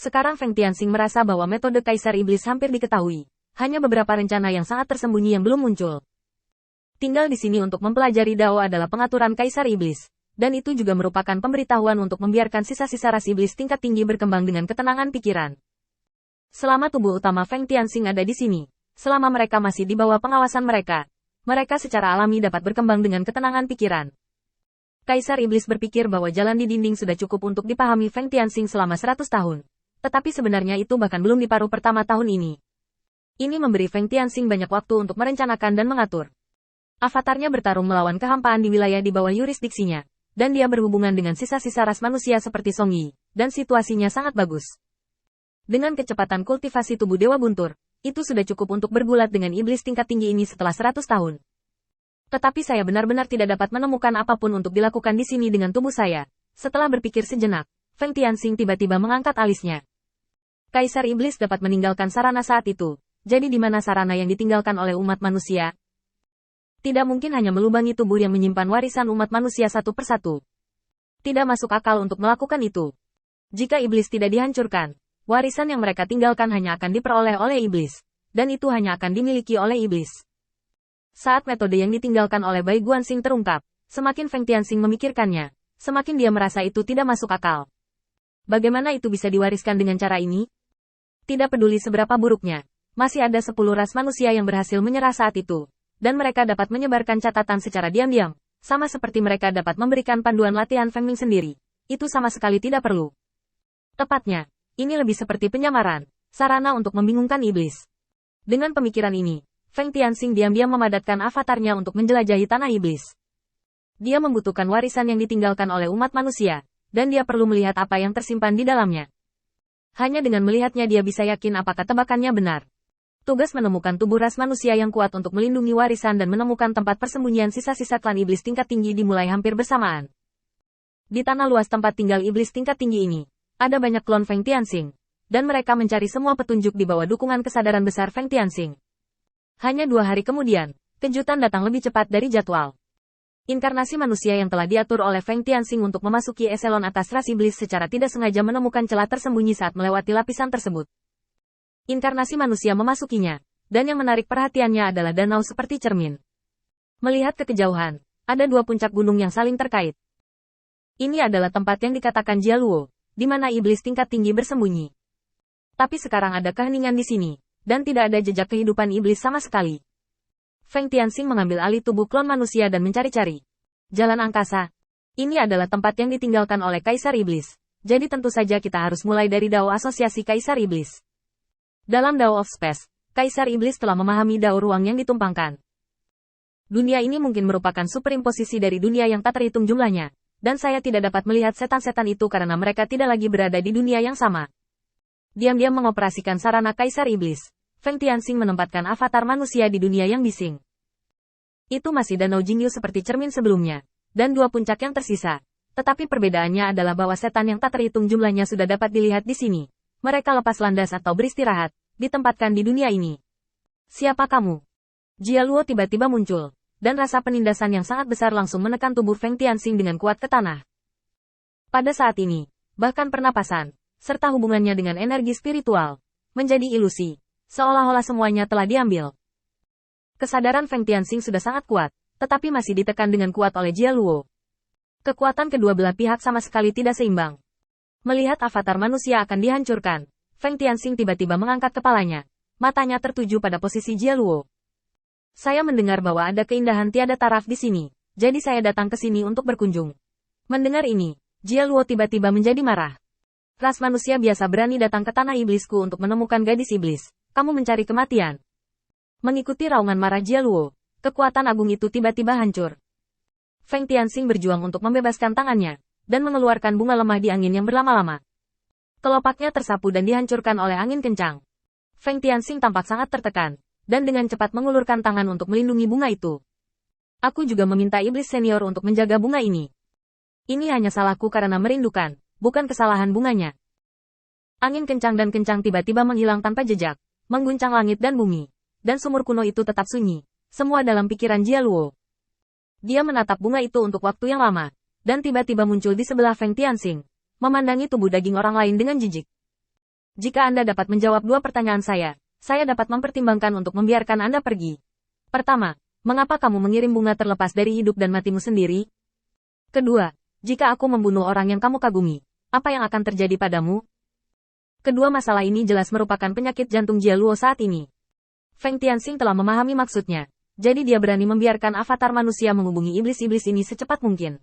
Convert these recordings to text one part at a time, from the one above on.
Sekarang Feng Tianxing merasa bahwa metode Kaisar Iblis hampir diketahui. Hanya beberapa rencana yang sangat tersembunyi yang belum muncul. Tinggal di sini untuk mempelajari Dao adalah pengaturan Kaisar Iblis. Dan itu juga merupakan pemberitahuan untuk membiarkan sisa-sisa ras iblis tingkat tinggi berkembang dengan ketenangan pikiran. Selama tubuh utama Feng Tianxing ada di sini, selama mereka masih di bawah pengawasan mereka, mereka secara alami dapat berkembang dengan ketenangan pikiran. Kaisar Iblis berpikir bahwa jalan di dinding sudah cukup untuk dipahami Feng Tianxing selama 100 tahun. Tetapi sebenarnya itu bahkan belum di paruh pertama tahun ini. Ini memberi Feng Tianxing banyak waktu untuk merencanakan dan mengatur. Avatarnya bertarung melawan kehampaan di wilayah di bawah yurisdiksinya. Dan dia berhubungan dengan sisa-sisa ras manusia seperti Song Yi, dan situasinya sangat bagus. Dengan kecepatan kultivasi tubuh Dewa Guntur, itu sudah cukup untuk bergulat dengan iblis tingkat tinggi ini setelah 100 tahun. Tetapi saya benar-benar tidak dapat menemukan apapun untuk dilakukan di sini dengan tubuh saya. Setelah berpikir sejenak, Feng Tianxing tiba-tiba mengangkat alisnya. Kaisar Iblis dapat meninggalkan sarana saat itu, jadi di mana sarana yang ditinggalkan oleh umat manusia? Tidak mungkin hanya melubangi tubuh yang menyimpan warisan umat manusia satu persatu. Tidak masuk akal untuk melakukan itu. Jika iblis tidak dihancurkan, warisan yang mereka tinggalkan hanya akan diperoleh oleh iblis. Dan itu hanya akan dimiliki oleh iblis. Saat metode yang ditinggalkan oleh Bai Guanxing terungkap, semakin Feng Tianxing memikirkannya, semakin dia merasa itu tidak masuk akal. Bagaimana itu bisa diwariskan dengan cara ini? Tidak peduli seberapa buruknya, masih ada 10 ras manusia yang berhasil menyerah saat itu. Dan mereka dapat menyebarkan catatan secara diam-diam, sama seperti mereka dapat memberikan panduan latihan Feng Ming sendiri. Itu sama sekali tidak perlu. Tepatnya, ini lebih seperti penyamaran, sarana untuk membingungkan iblis. Dengan pemikiran ini, Feng Tianxing diam-diam memadatkan avatarnya untuk menjelajahi tanah iblis. Dia membutuhkan warisan yang ditinggalkan oleh umat manusia, dan dia perlu melihat apa yang tersimpan di dalamnya. Hanya dengan melihatnya dia bisa yakin apakah tebakannya benar. Tugas menemukan tubuh ras manusia yang kuat untuk melindungi warisan dan menemukan tempat persembunyian sisa-sisa klan iblis tingkat tinggi dimulai hampir bersamaan. Di tanah luas tempat tinggal iblis tingkat tinggi ini, ada banyak klon Feng Tianxing, dan mereka mencari semua petunjuk di bawah dukungan kesadaran besar Feng Tianxing. Hanya 2 hari kemudian, kejutan datang lebih cepat dari jadwal. Inkarnasi manusia yang telah diatur oleh Feng Tianxing untuk memasuki eselon atas ras iblis secara tidak sengaja menemukan celah tersembunyi saat melewati lapisan tersebut. Inkarnasi manusia memasukinya, dan yang menarik perhatiannya adalah danau seperti cermin. Melihat ke kejauhan, ada 2 puncak gunung yang saling terkait. Ini adalah tempat yang dikatakan Jialuo, di mana iblis tingkat tinggi bersembunyi. Tapi sekarang ada keheningan di sini, dan tidak ada jejak kehidupan iblis sama sekali. Feng Tianxing mengambil alih tubuh klon manusia dan mencari-cari jalan angkasa. Ini adalah tempat yang ditinggalkan oleh Kaisar Iblis, jadi tentu saja kita harus mulai dari Dao Asosiasi Kaisar Iblis. Dalam Dao of Space, Kaisar Iblis telah memahami Dao ruang yang ditumpangkan. Dunia ini mungkin merupakan superimposisi dari dunia yang tak terhitung jumlahnya, dan saya tidak dapat melihat setan-setan itu karena mereka tidak lagi berada di dunia yang sama. Diam-diam mengoperasikan sarana Kaisar Iblis, Feng Tianxing menempatkan avatar manusia di dunia yang bising. Itu masih danau Jingyu seperti cermin sebelumnya, dan 2 puncak yang tersisa. Tetapi perbedaannya adalah bahwa setan yang tak terhitung jumlahnya sudah dapat dilihat di sini. Mereka lepas landas atau beristirahat, ditempatkan di dunia ini. Siapa kamu? Jialuo tiba-tiba muncul, dan rasa penindasan yang sangat besar langsung menekan tubuh Feng Tianxing dengan kuat ke tanah. Pada saat ini, bahkan pernapasan, serta hubungannya dengan energi spiritual, menjadi ilusi, seolah-olah semuanya telah diambil. Kesadaran Feng Tianxing sudah sangat kuat, tetapi masih ditekan dengan kuat oleh Jialuo. Kekuatan kedua belah pihak sama sekali tidak seimbang. Melihat avatar manusia akan dihancurkan, Feng Tianxing tiba-tiba mengangkat kepalanya. Matanya tertuju pada posisi Jialuo. Saya mendengar bahwa ada keindahan tiada taraf di sini, jadi saya datang ke sini untuk berkunjung. Mendengar ini, Jialuo tiba-tiba menjadi marah. Ras manusia biasa berani datang ke tanah iblisku untuk menemukan gadis iblis. Kamu mencari kematian. Mengikuti raungan marah Jialuo, kekuatan agung itu tiba-tiba hancur. Feng Tianxing berjuang untuk membebaskan tangannya, dan mengeluarkan bunga lemah di angin yang berlama-lama. Kelopaknya tersapu dan dihancurkan oleh angin kencang. Feng Tianxing tampak sangat tertekan, dan dengan cepat mengulurkan tangan untuk melindungi bunga itu. Aku juga meminta iblis senior untuk menjaga bunga ini. Ini hanya salahku karena merindukan, bukan kesalahan bunganya. Angin kencang dan kencang tiba-tiba menghilang tanpa jejak, mengguncang langit dan bumi. Dan sumur kuno itu tetap sunyi, semua dalam pikiran Jialuo. Dia menatap bunga itu untuk waktu yang lama, dan tiba-tiba muncul di sebelah Feng Tianxing, memandangi tubuh daging orang lain dengan jijik. Jika Anda dapat menjawab dua pertanyaan saya dapat mempertimbangkan untuk membiarkan Anda pergi. Pertama, mengapa kamu mengirim bunga terlepas dari hidup dan matimu sendiri? Kedua, jika aku membunuh orang yang kamu kagumi, apa yang akan terjadi padamu? Kedua masalah ini jelas merupakan penyakit jantung Jia Luo saat ini. Feng Tianxing telah memahami maksudnya, jadi dia berani membiarkan avatar manusia menghubungi iblis-iblis ini secepat mungkin.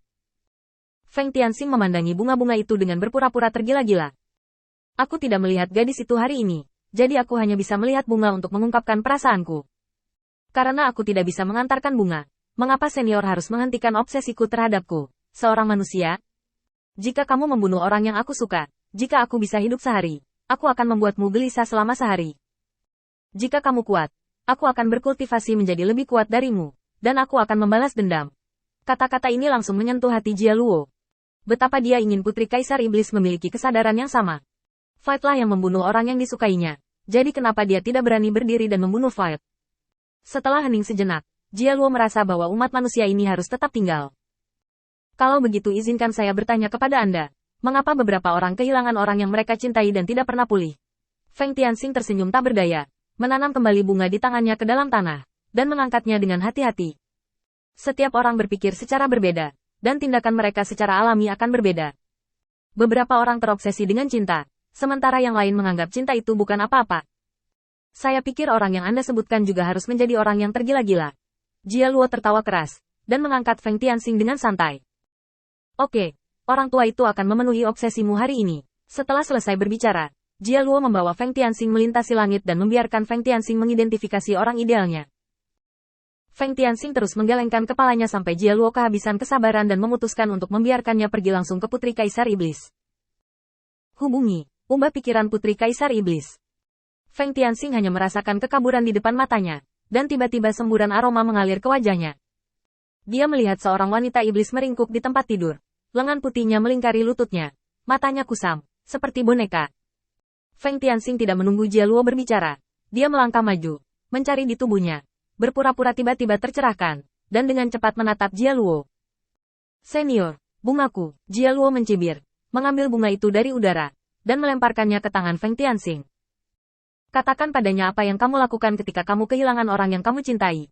Feng Tianxing memandangi bunga-bunga itu dengan berpura-pura tergila-gila. Aku tidak melihat gadis itu hari ini, jadi aku hanya bisa melihat bunga untuk mengungkapkan perasaanku. Karena aku tidak bisa mengantarkan bunga, mengapa senior harus menghentikan obsesiku terhadapku, seorang manusia? Jika kamu membunuh orang yang aku suka, jika aku bisa hidup sehari, aku akan membuatmu gelisah selama sehari. Jika kamu kuat, aku akan berkultivasi menjadi lebih kuat darimu, dan aku akan membalas dendam. Kata-kata ini langsung menyentuh hati Jia Luo. Betapa dia ingin Putri Kaisar Iblis memiliki kesadaran yang sama. Fight-lah yang membunuh orang yang disukainya. Jadi kenapa dia tidak berani berdiri dan membunuh Fight? Setelah hening sejenak, Jia Luo merasa bahwa umat manusia ini harus tetap tinggal. Kalau begitu izinkan saya bertanya kepada Anda, mengapa beberapa orang kehilangan orang yang mereka cintai dan tidak pernah pulih? Feng Tianxing tersenyum tak berdaya, menanam kembali bunga di tangannya ke dalam tanah, dan mengangkatnya dengan hati-hati. Setiap orang berpikir secara berbeda, dan tindakan mereka secara alami akan berbeda. Beberapa orang terobsesi dengan cinta, sementara yang lain menganggap cinta itu bukan apa-apa. Saya pikir orang yang Anda sebutkan juga harus menjadi orang yang tergila-gila. Jia Luo tertawa keras, dan mengangkat Feng Tianxing dengan santai. Oke, orang tua itu akan memenuhi obsesimu hari ini. Setelah selesai berbicara, Jia Luo membawa Feng Tianxing melintasi langit dan membiarkan Feng Tianxing mengidentifikasi orang idealnya. Feng Tianxing terus menggelengkan kepalanya sampai Jia Luo kehabisan kesabaran dan memutuskan untuk membiarkannya pergi langsung ke Putri Kaisar Iblis. Hubungi, ubah pikiran Putri Kaisar Iblis. Feng Tianxing hanya merasakan kekaburan di depan matanya, dan tiba-tiba semburan aroma mengalir ke wajahnya. Dia melihat seorang wanita iblis meringkuk di tempat tidur. Lengan putihnya melingkari lututnya. Matanya kusam, seperti boneka. Feng Tianxing tidak menunggu Jia Luo berbicara. Dia melangkah maju, mencari di tubuhnya. Berpura-pura tiba-tiba tercerahkan, dan dengan cepat menatap Jia Luo. Senior, bungaku, Jia Luo mencibir, mengambil bunga itu dari udara, dan melemparkannya ke tangan Feng Tianxing. Katakan padanya apa yang kamu lakukan ketika kamu kehilangan orang yang kamu cintai.